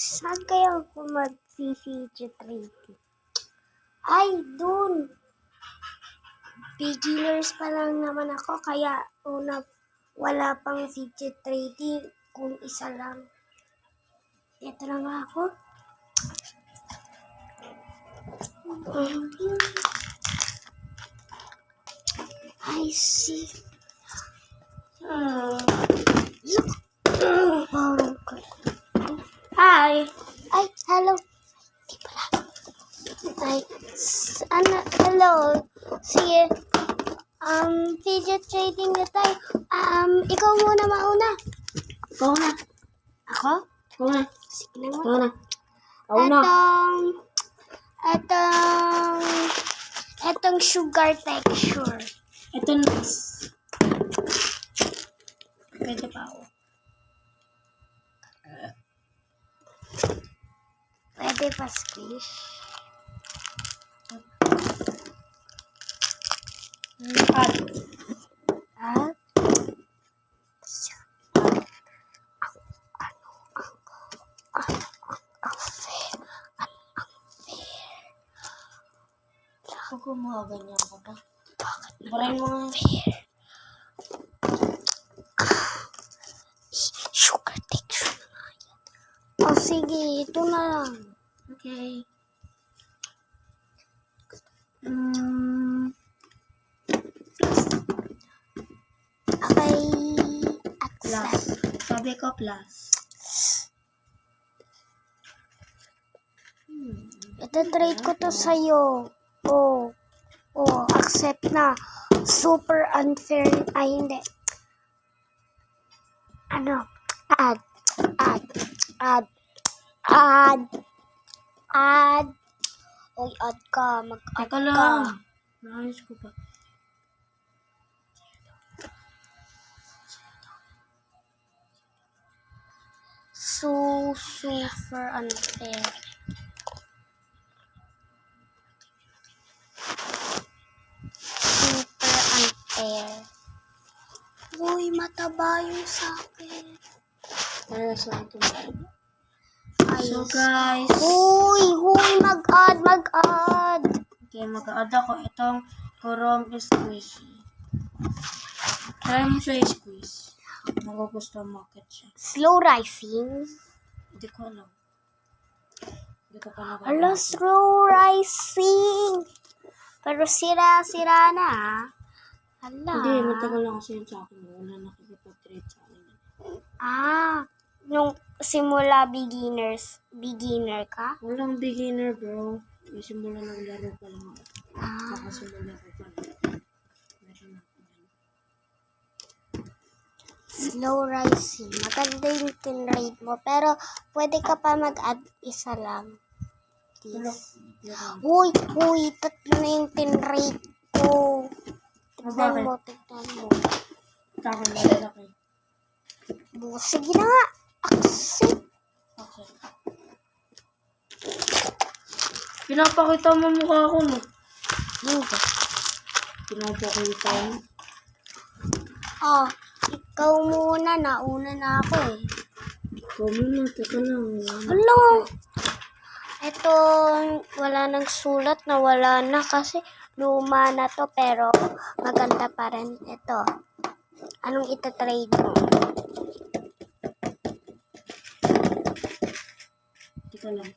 Saan kaya ako mag-fidget trading? Ay, dun. Beginners pa lang naman ako, kaya wala pang fidget trading kung isa lang. Ito na nga ako. I see. Hi. Ay, hello. Di pala. Ay, hello. Sige. Fidget trading na tayo. Ikaw muna mauna. Ikaw na. Ako? Ikaw na. Sige na nga. Ikaw na. Ikaw na. Etong sugar texture. Ito na. Pwede pa ako. Pwede pa squish. At. At Huwag ko mga ganyan ka ba? bakit Baray mo nga. sugar texture na nga yan. O sige, ito na lang. Okay. Okay, Plus. accept. Sabi ko plus. Ito-trade ko to sa'yo. Accept na. Super unfair. Ay, hindi. Ano? Add. Uy, add ka. Mag-add Teka ka. lang. Naayos ko pa. Super unfair. Super unfair. Uy, mataba yung sa akin. Para sa ito. Ayos. So guys. Uy, mag-add. Okay, mag-add ako itong Kurom Squishy. Try mo siya i-squeeze. Magugustuhan mo agad siya. Slow rising. Hindi ko alam. Hindi ko pa nakakita. Hello, slow rising. Pero sira na. Hala. Hindi, matagal na kasi yun sa akin. Wala nakikipag-trade sa akin. Nung simula beginner ka? Walang beginner, bro. May simula ng laro pa lang ako. Nakasimula ko pa lang. Meron ako yan. Slow rising. Maganda yung tin-rate mo. Pero, pwede ka pa mag-add isa lang. Please. Uy, tatlo na yung tin-rate ko. Tignan mo. Sa akin, malalaki. Sige na nga. Accept. Okay. Pinapakita mo mukha ko, no? Hindi. Pinapakita mo. Ikaw muna. Nauna na ako eh. Ikaw muna, teka lang. Hello. Ito, wala nang sulat na wala na kasi luma na to pero maganda pa rin ito. Anong itatrade mo? Teka lang.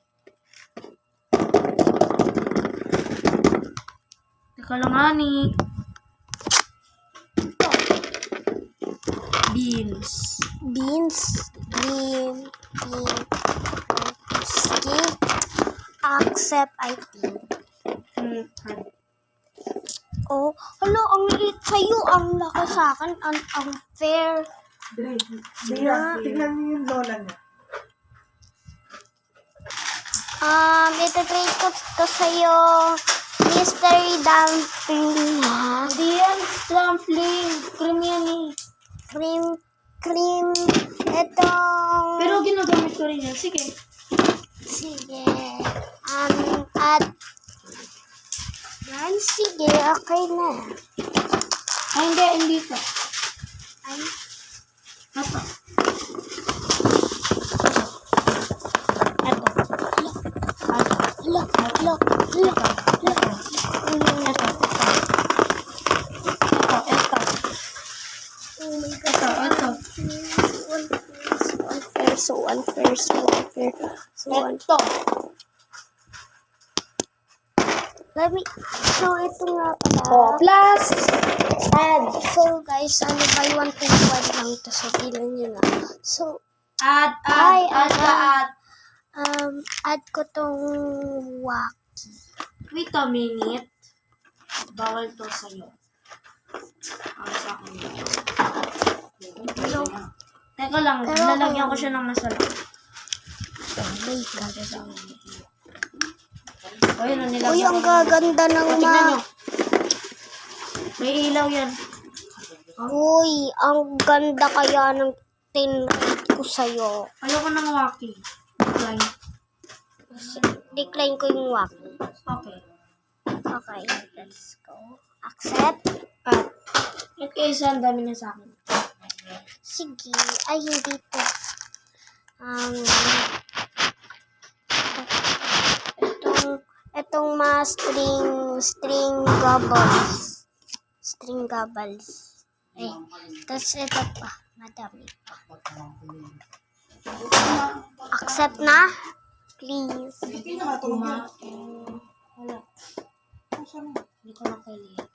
Teka lang, honey. Beans. Sige. Accept, I think. Hello, ang liit sa'yo. Ang laki sa akin. Ang unfair. Tignan niyo yung lola niya. Itatrade ko to sa'yo. Mystery dumpling, ha? Hindi yan, dumpling. Cream yan eh. Cream. Itong... Pero ginagamit ko rin yan. Sige. Sige. At... Yan, sige. Okay na. Ay, hindi to. Ay, Ito. So, Ito. so ito nga pala. Oh, plus. Add. So guys, buy one take one lang ito. So, bilang nyo na. So, Add. add ko tong wacky. Wait a minute. Bawal to sa'yo. Ang sa akin. Teka lang, Pero lalagyan ko siya ng masarap. Oh my God. O yun, nilagyan Uy, ang ko. gaganda ng Tignan nyo. May ilaw yan. Uy, ang ganda kaya ng tinrate ko sa'yo. Ayoko ng wacky. Decline. Decline ko yung wacky. Okay. Okay, let's go. Accept. At, in case, ang dami na sa akin. Sige. Ay, hindi to. Itong mga string gobbles. String gobbles. Eh, tapos ito pa. Madami pa. Accept na? Please. Wala. Hindi ko nakaliit.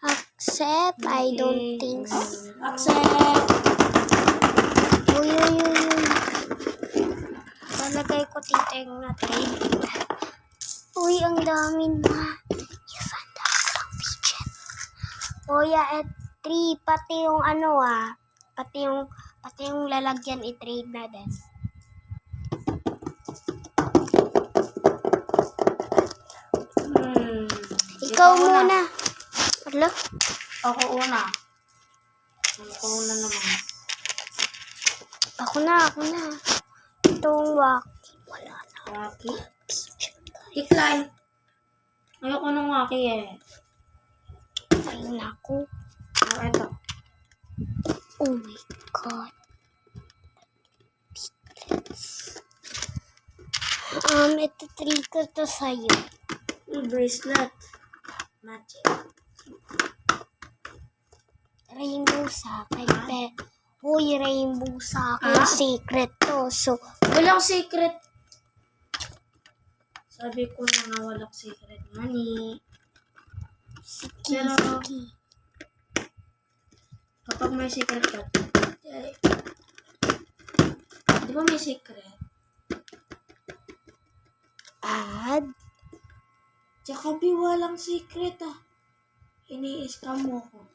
Accept? I don't think so. Accept. Uy. Lalagay ko dito yung na-trade. Uy, ang dami na. Yes, ang dami ng fidget. Uy, 3. Pati yung pati yung lalagyan i-trade na din. Ikaw muna. Hello? Ako una. Ako una naman. Ako na. Itong wacky. Wala na. Wacky. Decline. Ayoko ng wacky eh. Ay, naku. Oh, eto. Oh my God. Ito 3 ko to sa'yo. Bracelet. Magic. Rainbow sa akin. Uy, rainbow sa akin. Ah? Secret to. So, Walang secret. Sabi ko na nga walang secret money. sige. Kapag may secret ka, di ba may secret? Add. Tsaka walang secret ah. Ini-scam mo ko.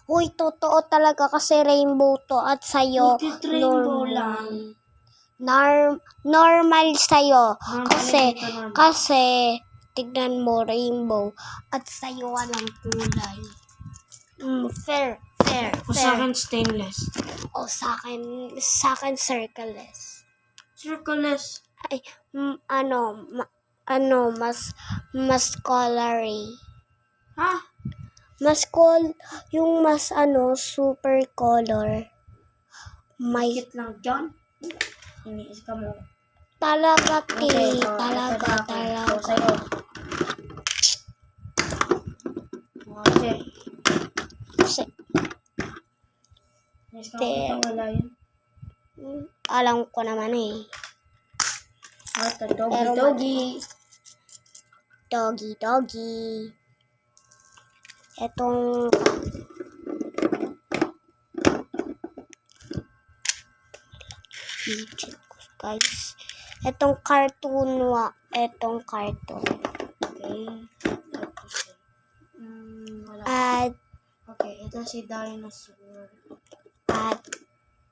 Uy, totoo talaga kasi rainbow to at sa'yo. Bakit rainbow lang? Normal sa'yo. Normal. Kasi, tignan mo, rainbow. At sa'yo walang kulay. Fair. O sa akin stainless. O sa akin circleless. Circleless. Ay, mas colory. Ha? Yung super color. May Bakit lang dyan? Ini-scam mo. talaga, Okay, talaga. O sa'yo. Okay. Kasi, Ini-scam mo ito, wala yun. alam ko naman eh. Ito, doggy. Doggy. Etong fidget ko, guys. Etong cartoon. Okay. Wala. Add. Okay, ito si dinosaur. Add.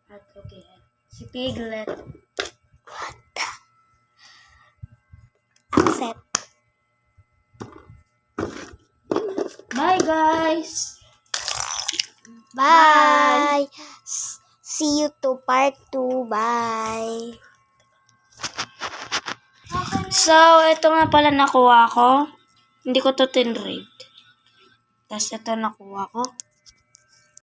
At okay. Si piglet. Accept. Bye, guys! Bye. See you to part 2. Bye. So, ito nga pala nakuha ko. Hindi ko to tinrate. Tapos ito nakuha ko.